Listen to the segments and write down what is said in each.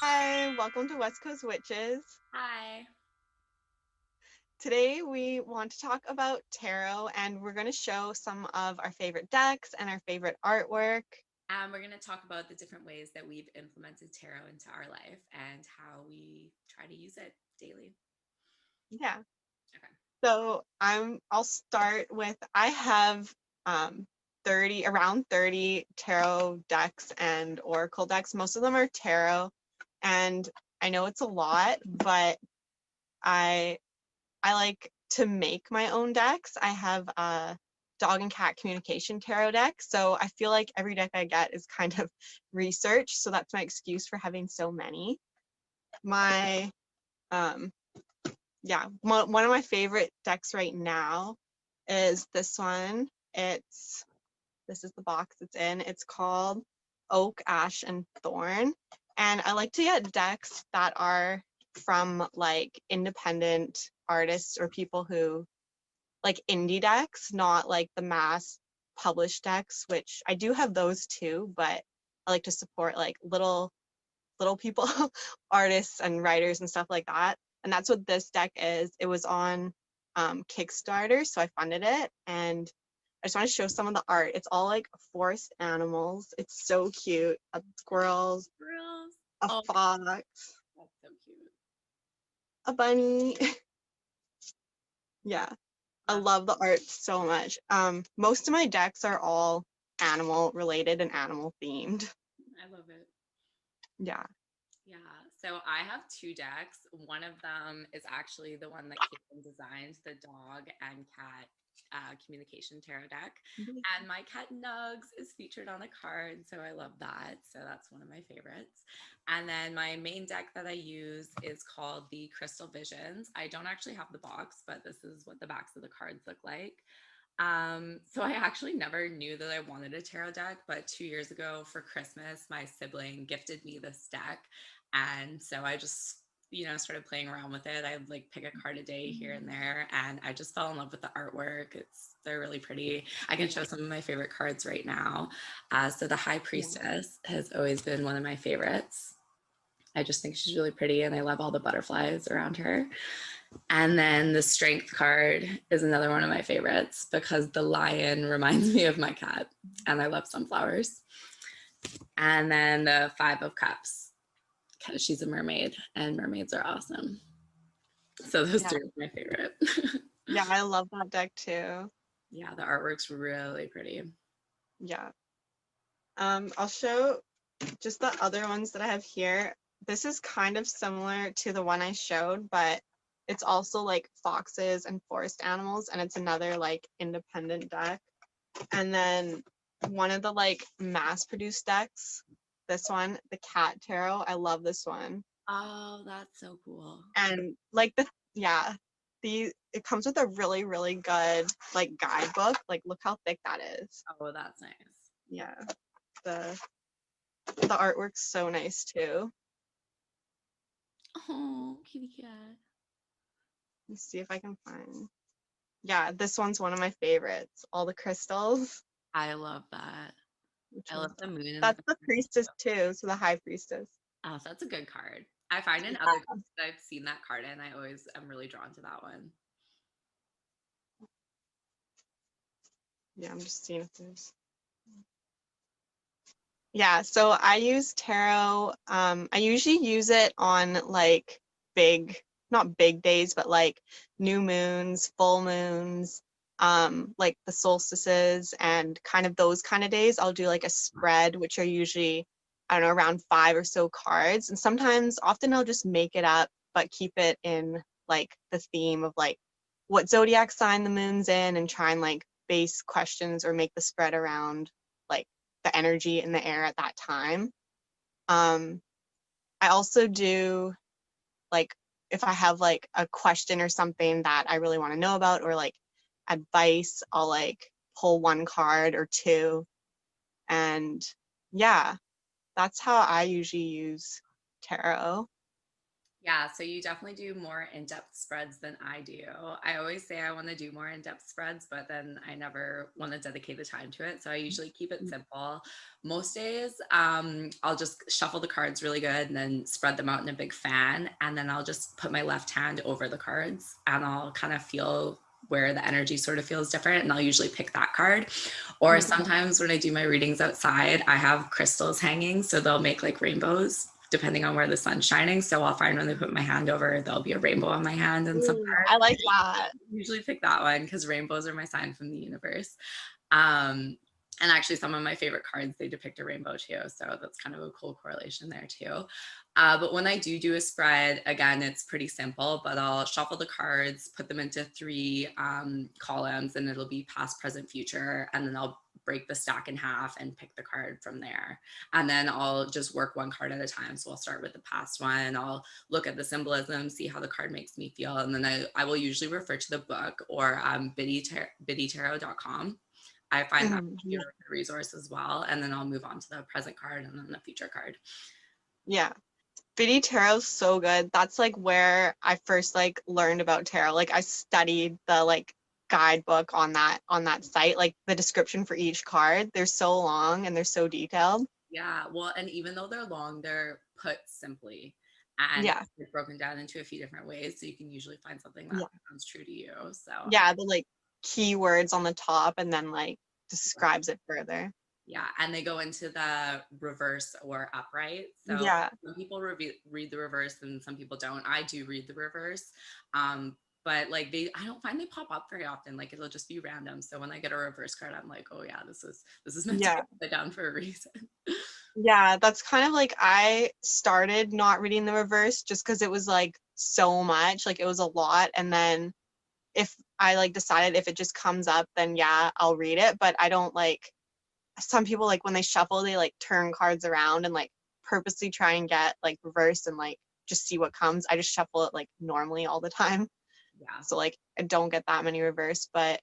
Hi, welcome to West Coast Witches. Hi. Today we want to talk about tarot and we're going to show some of our favorite decks and our favorite artwork. And we're going to talk about the different ways that we've implemented tarot into our life and how we try to use it daily. Yeah. Okay. I'll start with I have 30 tarot decks and oracle decks. Most of them are tarot and I know it's a lot, but I I like to make my own decks. I have a dog and cat communication tarot deck. So I feel like every deck I get is kind of research. So that's my excuse for having so many. My, um, one of my favorite decks right now is this one. This is the box it's in. It's called Oak, Ash, and Thorn. And I like to get decks that are from like independent artists or people who like indie decks, not like the mass published decks, which I do have those too, but I like to support like little people, artists and writers and stuff like that. And that's what this deck is. It was on Kickstarter, so I funded it, and I just want to show some of the art. It's all like forest animals. It's so cute. Squirrels, Girls. a Oh, fox, that's so cute. a bunny. Yeah. I That's, love the art so much. Most of my decks are all animal related and animal themed. I love it. Yeah. Yeah. So I have two decks. One of them is actually the one that Caitlin designed, the dog and cat communication tarot deck. And my cat Nugs is featured on the card. So I love that. So that's one of my favorites. And then my main deck that I use is called the Crystal Visions. I don't actually have the box, but this is what the backs of the cards look like. So I actually never knew that I wanted a tarot deck, but 2 years ago for Christmas, my sibling gifted me this deck. And so I just, started playing around with it. I like pick a card a day here and there, and I just fell in love with the artwork. They're really pretty. I can show some of my favorite cards right now. So the High Yeah. Priestess has always been one of my favorites. I just think she's really pretty, and I love all the butterflies around her. And then the Strength card is another one of my favorites because the lion reminds me of my cat, and I love sunflowers. And then the Five of Cups because she's a mermaid, and mermaids are awesome. So those Yeah. three are my favorite. Yeah, I love that deck too. Yeah, the artwork's really pretty. Yeah. I'll show just the other ones that I have here. This is kind of similar to the one I showed, but it's also like foxes and forest animals, and it's another like independent deck. And then one of the like mass produced decks, this one, the cat tarot. I love this one. Oh, that's so cool. And like yeah, it comes with a really good like guidebook. Like look how thick that is. Oh, that's nice. Yeah. The the artwork's so nice too. Oh, kitty cat. Let's see if I can find. Yeah, this one's one of my favorites. All the crystals. I love that. Which I one's love the that? moon in the That's the back. priestess too. So the high priestess. Oh, so that's a good card. I find in other Yeah. decks that I've seen that card in, I always am really drawn to that one. Yeah, I'm just seeing if there's. Yeah, so I use tarot. I usually use it on like big, not big days, but like new moons, full moons, like the solstices and kind of those kind of days. I'll do like a spread, which are usually, I don't know, around five or so cards. And sometimes, often I'll just make it up, but keep it in like the theme of like what zodiac sign the moon's in and try and like base questions or make the spread around like the energy in the air at that time. Um, I also do like if I have like a question or something that I really want to know about or like advice, I'll like pull one card or two. And yeah, that's how I usually use tarot. Yeah, so you definitely do more in-depth spreads than I do. I always say I want to do more in-depth spreads, but then I never want to dedicate the time to it. So I usually keep it simple. Most days, I'll just shuffle the cards really good and then spread them out in a big fan. And then I'll just put my left hand over the cards and I'll kind of feel where the energy sort of feels different. And I'll usually pick that card. Or sometimes when I do my readings outside, I have crystals hanging. So they'll make like rainbows depending on where the sun's shining. So I'll find when I put my hand over, there'll be a rainbow on my hand and some Ooh, cards. I like that. Usually pick that one because rainbows are my sign from the universe. Um, and actually, some of my favorite cards, they depict a rainbow too. So that's kind of a cool correlation there too. But when I do a spread, again, it's pretty simple, but I'll shuffle the cards, put them into 3 columns, and it'll be past, present, future. And then I'll break the stack in half and pick the card from there. And then I'll just work one card at a time. So I'll start with the past one. I'll look at the symbolism, see how the card makes me feel. And then I will usually refer to the book or biddytarot.com. I find that to be a Yeah. really good resource as well. And then I'll move on to the present card and then the future card. Yeah. Biddy Tarot's so good. That's like where I first like learned about tarot. Like I studied the like guidebook on that site. Like the description for each card, they're so long and they're so detailed. Yeah. Well, and even though they're long, they're put simply and Yeah. it's broken down into a few different ways. So you can usually find something that Yeah. sounds true to you. So Yeah, the like keywords on the top and then like describes it further. yeah, and they go into the reverse or upright. So Yeah. some people read the reverse and some people don't. I do read the reverse. But like I don't find they pop up very often. Like it'll just be random. So when I get a reverse card, I'm like, oh yeah, this is meant to be Yeah. upside down for a reason. Yeah, that's kind of like I started not reading the reverse just because it was like so much, like it was a lot. And then if I like decided if it just comes up, then yeah, I'll read it. But I don't like some people like when they shuffle, they like turn cards around and like purposely try and get like reverse and like just see what comes. I just shuffle it like normally all the time. Yeah. So like I don't get that many reverse, but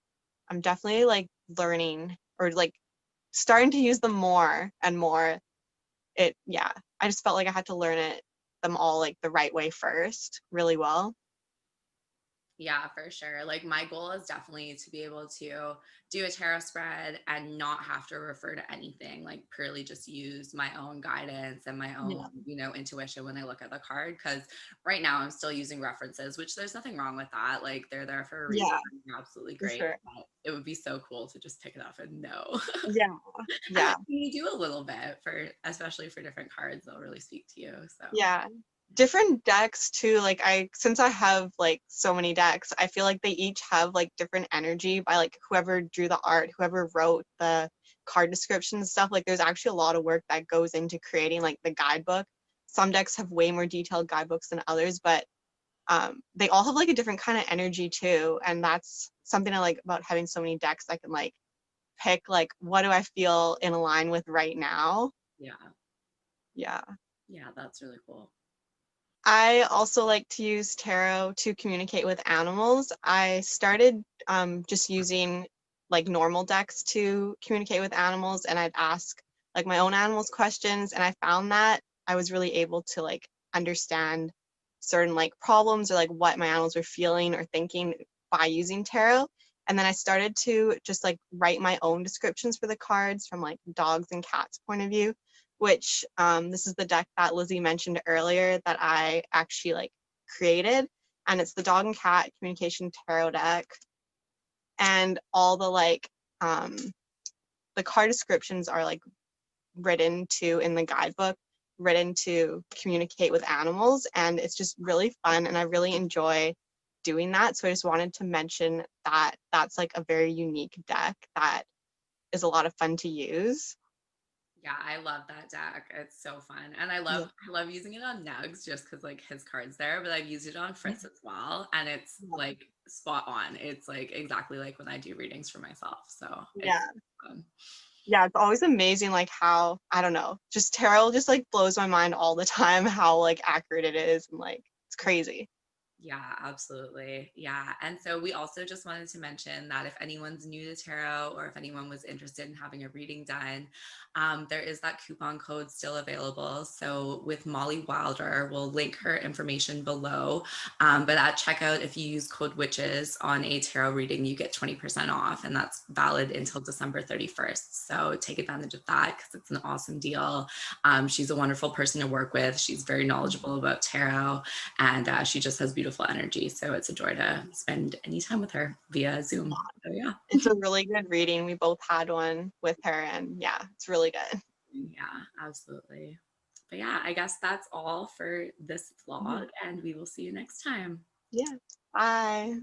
I'm definitely like learning or like starting to use them more and more. Yeah, I just felt like I had to learn them all like the right way first really well. Yeah, for sure. Like my goal is definitely to be able to do a tarot spread and not have to refer to anything, like purely just use my own guidance and my own, Yeah. intuition when I look at the card. Cause right now I'm still using references, which there's nothing wrong with that. Like they're there for a reason. Yeah, They're absolutely for great. sure. But it would be so cool to just pick it up and know. Yeah. And Yeah. you do a little bit especially for different cards, they'll really speak to you. So Yeah. Different decks too, like since I have like so many decks, I feel like they each have like different energy by like whoever drew the art, whoever wrote the card description and stuff. Like there's actually a lot of work that goes into creating like the guidebook. Some decks have way more detailed guidebooks than others, but they all have like a different kind of energy too. And that's something I like about having so many decks. I can like pick like what do I feel in line with right now. yeah. Yeah. Yeah, that's really cool. I also like to use tarot to communicate with animals. I started just using like normal decks to communicate with animals, and I'd ask like my own animals questions, and I found that I was really able to like understand certain like problems or like what my animals were feeling or thinking by using tarot. And then I started to just like write my own descriptions for the cards from like dogs and cats' point of view, which this is the deck that Lizzie mentioned earlier that I actually like created. And it's the dog and cat communication tarot deck. And all the like the card descriptions are like written to in the guidebook, written to communicate with animals. And it's just really fun. And I really enjoy doing that. So I just wanted to mention that that's like a very unique deck that is a lot of fun to use. Yeah, I love that deck. It's so fun. And Yeah. I love using it on Nugs just because like his card's there, but I've used it on Fritz as well. And it's like spot on. It's like exactly like when I do readings for myself. So it's Yeah. fun. Yeah, it's always amazing like how, I don't know, just tarot just like blows my mind all the time how like accurate it is and like it's crazy. Yeah, absolutely. Yeah. And so we also just wanted to mention that if anyone's new to tarot or if anyone was interested in having a reading done, there is that coupon code still available. So with Molly Wilder, we'll link her information below. But at checkout, if you use code witches on a tarot reading, you get 20% off, and that's valid until December 31st. So take advantage of that because it's an awesome deal. She's a wonderful person to work with. She's very knowledgeable about tarot, and she just has beautiful energy. So it's a joy to spend any time with her via Zoom. So yeah. It's a really good reading. We both had one with her, and yeah, it's really good. Yeah, absolutely. But yeah, I guess that's all for this vlog, and we will see you next time. Yeah. Bye.